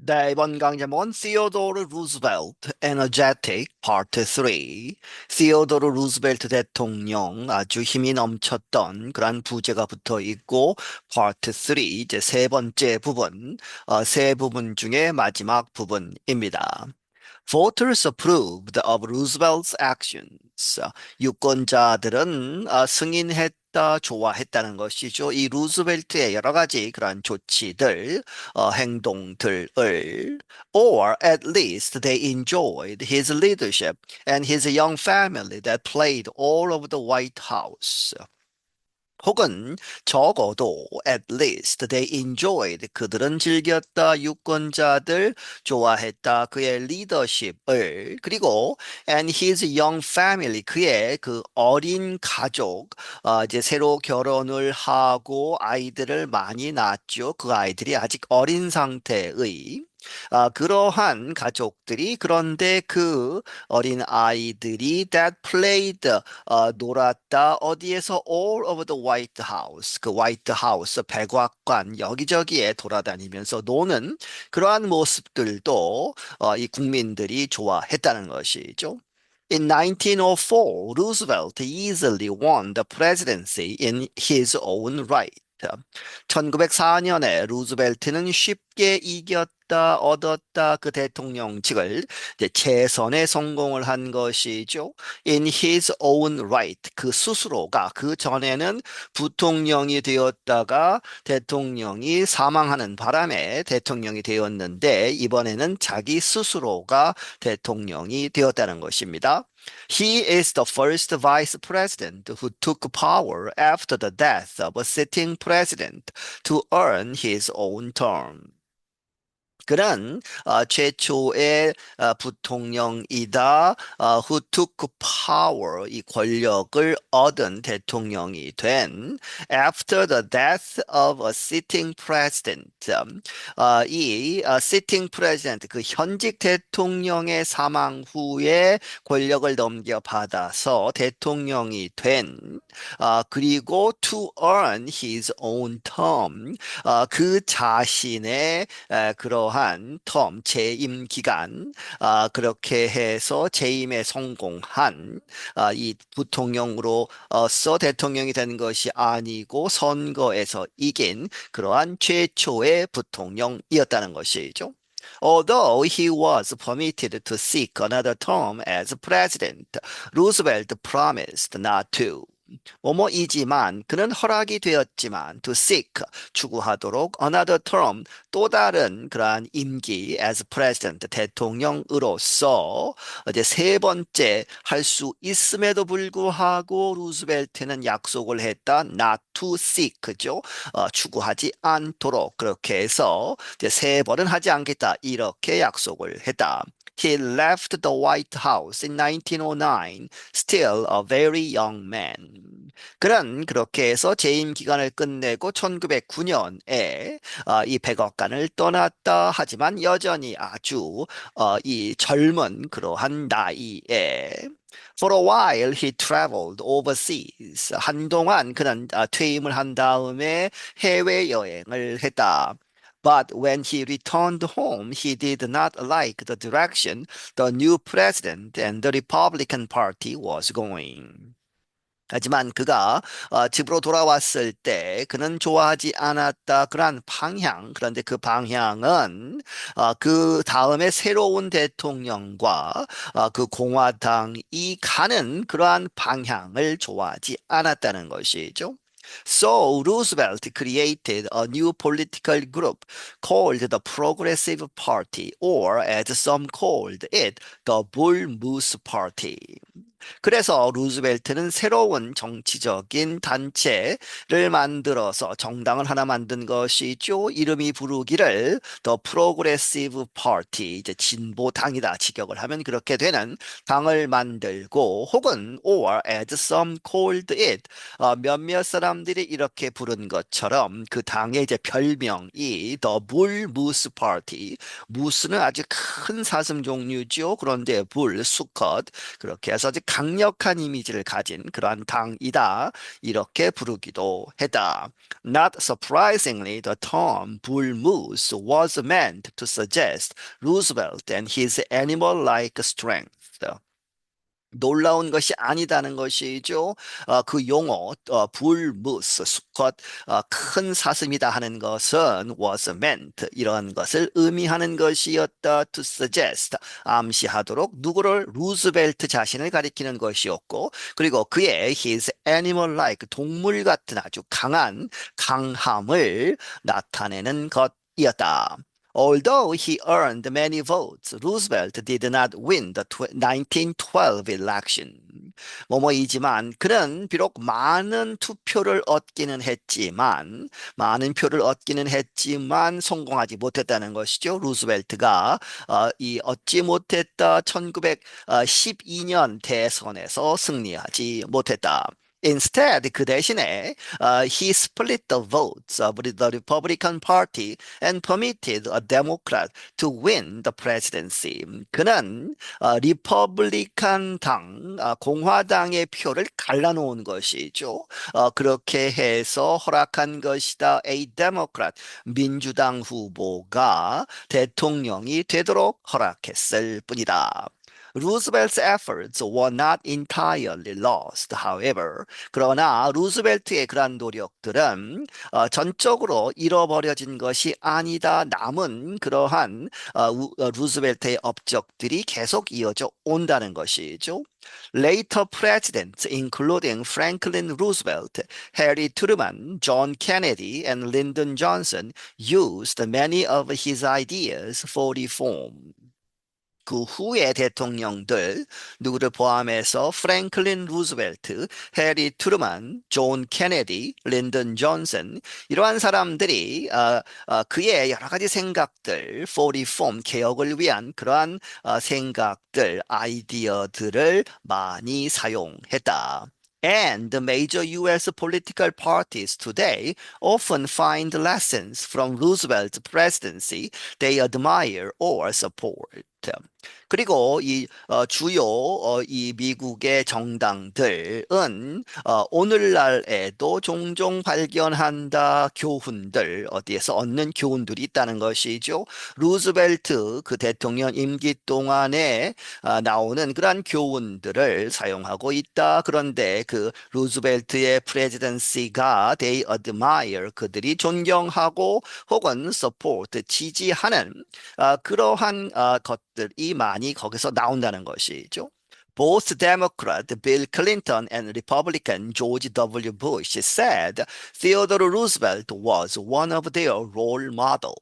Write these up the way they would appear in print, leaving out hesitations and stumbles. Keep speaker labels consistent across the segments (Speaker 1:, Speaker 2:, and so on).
Speaker 1: 네, 이번 강좌는 Theodore Roosevelt, Energetic, Part 3. 시어도르 루즈벨트 대통령 아주 힘이 넘쳤던 그런 부제가 붙어 있고, Part 3, 이제 세 번째 부분, 세 부분 중에 마지막 부분입니다. Voters approved of Roosevelt's actions. 유권자들은 승인했다, 좋아했다는 것이죠. 이 루즈벨트의 여러 가지 그러한 조치들, 행동들을, or at least they enjoyed his leadership and his young family that played all over the White House. 혹은 적어도 at least they enjoyed 그들은 즐겼다 유권자들 좋아했다 그의 리더십을 그리고 and his young family 그의 그 어린 가족 이제 새로 결혼을 하고 아이들을 많이 낳았죠. 그 아이들이 아직 어린 상태의 그러한 가족들이 그런데 그 어린 아이들이 that played 놀았다 어디에서 all over the White House 그 화이트 하우스 백악관 여기저기에 돌아다니면서 노는 그러한 모습들도 이 국민들이 좋아했다는 것이죠. In 1904, Roosevelt easily won the presidency in his own right. 1904년에 루즈벨트는 쉽게 이겼다, 얻었다 그 대통령직을 이제 재선에 성공을 한 것이죠. In his own right, 그 스스로가 그 전에는 부통령이 되었다가 대통령이 사망하는 바람에 대통령이 되었는데 이번에는 자기 스스로가 대통령이 되었다는 것입니다. He is the first vice president who took power after the death of a sitting president to earn his own term. 그는 최초의 부통령이다. who took power, 이 권력을 얻은 대통령이 된 after the death of a sitting president. 이 sitting president, 그 현직 대통령의 사망 후에 권력을 넘겨받아서 대통령이 된 그리고 to earn his own term, 그 자신의 그러한 텀, 재임 기간, 그렇게 해서 재임에 성공한 이 부통령으로서 대통령이 된 것이 아니고 선거에서 이긴 그러한 최초의 부통령이었다는 것이죠. Although he was permitted to seek another term as president, Roosevelt promised not to. 뭐뭐이지만 그는 허락이 되었지만 to seek 추구하도록 another term 또 다른 그러한 임기 as president 대통령으로서 이제 세 번째 할 수 있음에도 불구하고 루즈벨트는 약속을 했다 not to seek 그죠? 추구하지 않도록 그렇게 해서 이제 세 번은 하지 않겠다 이렇게 약속을 했다. He left the White House in 1909, still a very young man. 그는 그렇게 해서 재임 기간을 끝내고 1909년에 이 백악관을 떠났다. 하지만 여전히 아주 이 젊은 그러한 나이에 For a while he traveled overseas. 한동안 그는 퇴임을 한 다음에 해외 여행을 했다. But when he returned home, he did not like the direction the new president and the Republican Party was going. 하지만 그가 집으로 돌아왔을 때 그는 좋아하지 않았다. 그러한 방향. 그런데 그 방향은 그 다음에 새로운 대통령과 그 공화당이 가는 그러한 방향을 좋아하지 않았다는 것이죠. So Roosevelt created a new political group called the Progressive Party, or as some called it, the Bull Moose Party. 그래서 루즈벨트는 새로운 정치적인 단체를 만들어서 정당을 하나 만든 것이죠. 이름이 부르기를 The Progressive Party, 이제 진보당이다. 직역을 하면 그렇게 되는 당을 만들고 혹은 or as some called it 몇몇 사람들이 이렇게 부른 것처럼 그 당의 이제 별명이 The Bull Moose Party. 무스는 아주 큰 사슴 종류죠. 그런데 불, 수컷 그렇게 해서 아주 강력한 이미지를 가진 그러한 당이다. 이렇게 부르기도 했다. Not surprisingly, the term bull moose was meant to suggest Roosevelt and his animal-like strength. 놀라운 것이 아니다는 것이죠. 그 용어, 불무스, 수컷, 큰 사슴이다 하는 것은 was meant, 이런 것을 의미하는 것이었다. To suggest, 암시하도록 누구를 루즈벨트 자신을 가리키는 것이었고, 그리고 그의 his animal-like, 동물 같은 아주 강한 강함을 나타내는 것이었다. Although he earned many votes, Roosevelt did not win the 1912 election. 뭐뭐이지만 그는 비록 많은 표를 얻기는 했지만 성공하지 못했다는 것이죠. 루스벨트가 이 얻지 못했다 1912년 대선에서 승리하지 못했다. Instead, 그 대신에 he split the votes of the Republican Party and permitted a Democrat to win the presidency. 그는 리퍼블리칸 당, 공화당의 표를 갈라놓은 것이죠. 그렇게 해서 허락한 것이다. A Democrat, 민주당 후보가 대통령이 되도록 허락했을 뿐이다. Roosevelt's efforts were not entirely lost, however. 그러나 루스벨트의 그러한 노력들은 전적으로 잃어버려진 것이 아니다. 남은 그러한 루스벨트의 업적들이 계속 이어져 온다는 것이죠. Later presidents, including Franklin Roosevelt, Harry Truman, John Kennedy, and Lyndon Johnson, used many of his ideas for reform. 그 후의 대통령들 누구를 포함해서 프랭클린 루즈벨트, 해리 트루만, 존 케네디, 린던 존슨 이러한 사람들이 그의 여러 가지 생각들, for reform 개혁을 위한 그러한 생각들, 아이디어들을 많이 사용했다. And the major US political parties today often find lessons from Roosevelt's presidency they admire or support. 그리고 이 주요 이 미국의 정당들은 오늘날에도 종종 발견한다 교훈들 어디에서 얻는 교훈들이 있다는 것이죠. 루즈벨트 그 대통령 임기 동안에 나오는 그러한 교훈들을 사용하고 있다. 그런데 그 루즈벨트의 프레지던시가 they admire 그들이 존경하고 혹은 support 지지하는 그러한 것들이 많이 거기서 나온다는 것이죠. Both Democrat Bill Clinton and Republican George W. Bush said Theodore Roosevelt was one of their role models.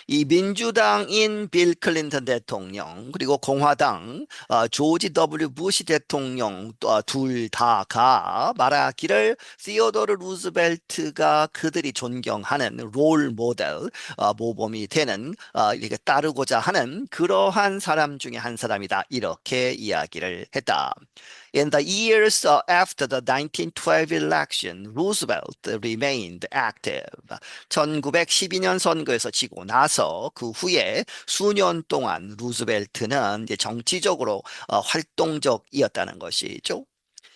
Speaker 1: 이 민주당인 빌 클린턴 대통령 그리고 공화당 조지 W. 부시 대통령 둘 다가 말하기를 시어도르 루즈벨트가 그들이 존경하는 롤 모델 모범이 되는 이렇게 따르고자 하는 그러한 사람 중에 한 사람이다 이렇게 이야기를 했다. In the years after the 1912 election, Roosevelt remained active. 1912년 선거에서 지고 나서 그 후에 수년 동안 루즈벨트는 이제 정치적으로 활동적이었다는 것이죠.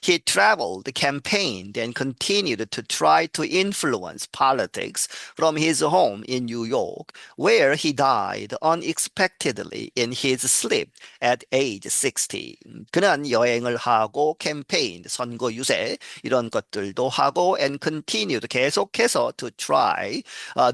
Speaker 1: He traveled, campaigned, and continued to try to influence politics from his home in New York, where he died unexpectedly in his sleep at age 60. 그는 여행을 하고 캠페인, 선거 유세 이런 것들도 하고 and continued 계속해서 to try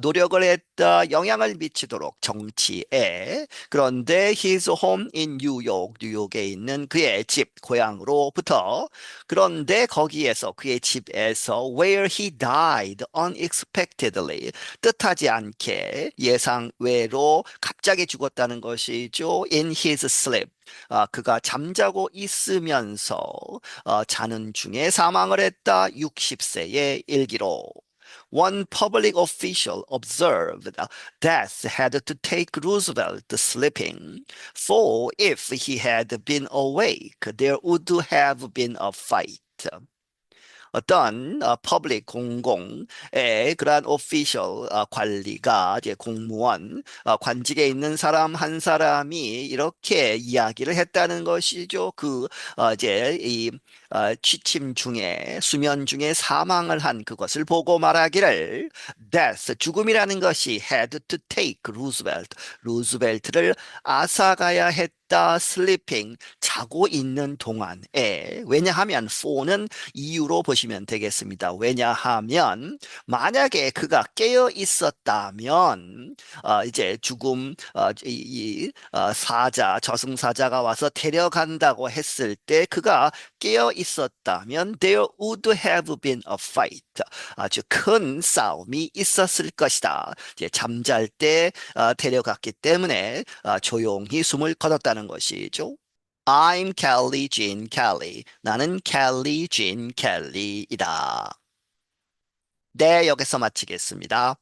Speaker 1: 노력을 했다 영향을 미치도록 정치에 그런데 his home in New York 뉴욕에 있는 그의 집 고향으로부터 그런데 거기에서 그의 집에서 where he died unexpectedly 뜻하지 않게 예상 외로 갑자기 죽었다는 것이죠. In his sleep. 그가 잠자고 있으면서 자는 중에 사망을 했다. 60세의 일기로. One public official observed death had to take Roosevelt sleeping, for if he had been awake, there would have been a fight. 어떤 퍼블릭 공공의 그러한 오피셜 관리가 이제 공무원 관직에 있는 사람 한 사람이 이렇게 이야기를 했다는 것이죠. 이제 이 취침 중에 수면 중에 사망을 한 그것을 보고 말하기를 death 죽음이라는 것이 had to take 루즈벨트를 앗아가야 했다 sleeping 자고 있는 동안에 왜냐하면 for는 이유로 보시면 되겠습니다. 왜냐하면 만약에 그가 깨어 있었다면 이제 죽음 사자 저승사자가 와서 데려간다고 했을 때 그가 깨어 있었다면 there would have been a fight. 아주 큰 싸움이 있었을 것이다. 이제 잠잘 때 데려갔기 때문에 조용히 숨을 거뒀다는 것이죠. I'm Kelly Jean Kelly. 나는 켈리 진 켈리이다. 네, 여기서 마치겠습니다.